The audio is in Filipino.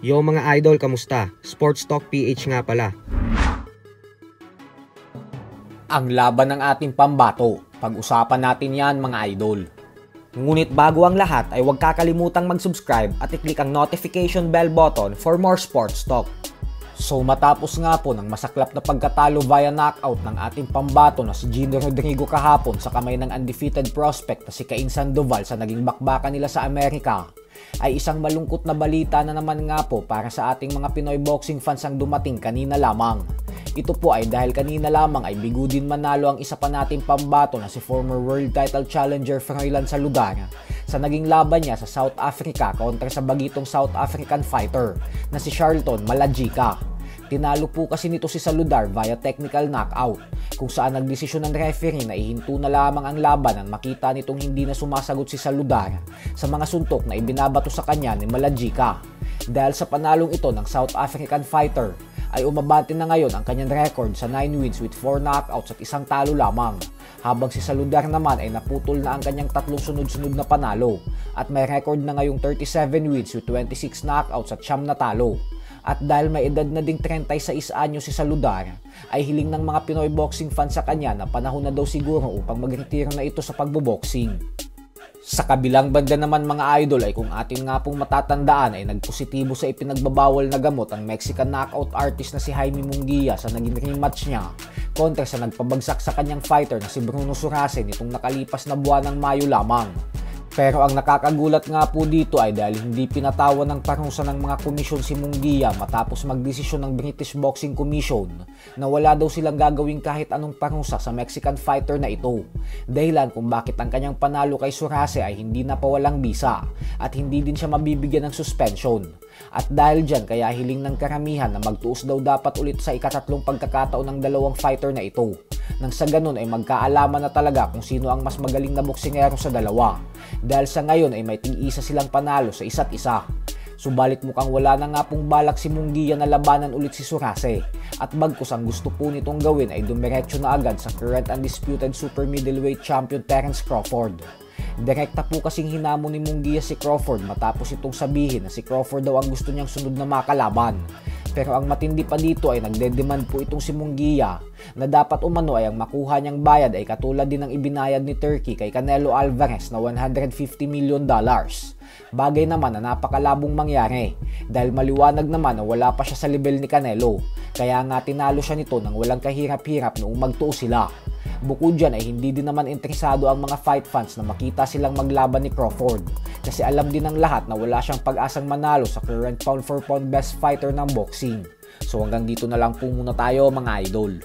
Yo mga idol, kamusta? Sports Talk PH nga pala. Ang laban ng ating pambato. Pag-usapan natin yan mga idol. Ngunit bago ang lahat ay huwag kakalimutang mag-subscribe at i-click ang notification bell button for more sports talk. So matapos nga po ng masaklap na pagkatalo via knockout ng ating pambato na si Gino Rodrigo kahapon sa kamay ng undefeated prospect na si Cain Sandoval sa naging bakbakan nila sa Amerika, ay isang malungkot na balita na naman nga po para sa ating mga Pinoy boxing fans ang dumating kanina lamang. Ito po ay dahil kanina lamang ay bigudin manalo ang isa pa nating pambato na si former world title challenger Froilan Saludar sa naging laban niya sa South Africa kontra sa bagitong South African fighter na si Charlton Malajika. Tinalo po kasi nito si Saludar via technical knockout, kung saan nagdesisyon ng referee na ihinto na lamang ang laban nang makita nitong hindi na sumasagot si Saludar sa mga suntok na ibinabato sa kanya ni Malajika. Dahil sa panalong ito ng South African fighter, ay umabante na ngayon ang kanyang record sa 9 wins with 4 knockouts at isang talo lamang, habang si Saludar naman ay naputol na ang kanyang tatlong sunod-sunod na panalo at may record na ngayong 37 wins with 26 knockouts at 9 na talo. At dahil may edad na ding 36 anyo si Saludar, ay hiling ng mga Pinoy boxing fans sa kanya na panahon na daw siguro upang magretiro na ito sa pagboboxing. Sa kabilang banda naman mga idol ay kung atin nga pong matatandaan ay nagpositibo sa ipinagbabawal na gamot ang Mexican knockout artist na si Jaime Munguia sa naging rematch niya kontra sa nagpabagsak sa kanyang fighter na si Bruno Surace nitong nakalipas na buwan ng Mayo lamang. Pero ang nakakagulat nga po dito ay dahil hindi pinatawan ng parusa ng mga komisyon si Munguia matapos magdesisyon ng British Boxing Commission na wala daw silang gagawin kahit anong parusa sa Mexican fighter na ito. Dahilan kung bakit ang kanyang panalo kay Surace ay hindi na pawalang bisa at hindi din siya mabibigyan ng suspension. At dahil dyan kaya hiling ng karamihan na magtuos daw dapat ulit sa ikatatlong pagkakataon ng dalawang fighter na ito. Nang sa ganun ay magkaalaman na talaga kung sino ang mas magaling na boksingero sa dalawa. Dahil sa ngayon ay may tig-isa silang panalo sa isa't isa. Subalit mukhang wala na nga pong balak si Munguia na labanan ulit si Surace. At bagkus ang gusto po nitong gawin ay dumiretso na agad sa current undisputed super middleweight champion Terence Crawford. Direkta po kasing hinamon ni Munguia si Crawford matapos itong sabihin na si Crawford daw ang gusto niyang sunod na makalaban. Pero ang matindi pa dito ay nagdedemand po itong si Munguia na dapat umano ay ang makuha niyang bayad ay katulad din ng ibinayad ni Turkey kay Canelo Alvarez na $150 million. Bagay naman na napakalabong mangyari dahil maliwanag naman na wala pa siya sa level ni Canelo, kaya nga tinalo siya nito nang walang kahirap-hirap noong magtuo sila. Bukod dyan ay hindi din naman interesado ang mga fight fans na makita silang maglaban ni Crawford kasi alam din ng lahat na wala siyang pag-asang manalo sa current pound for pound best fighter ng boxing. So hanggang dito na lang po muna tayo mga idol.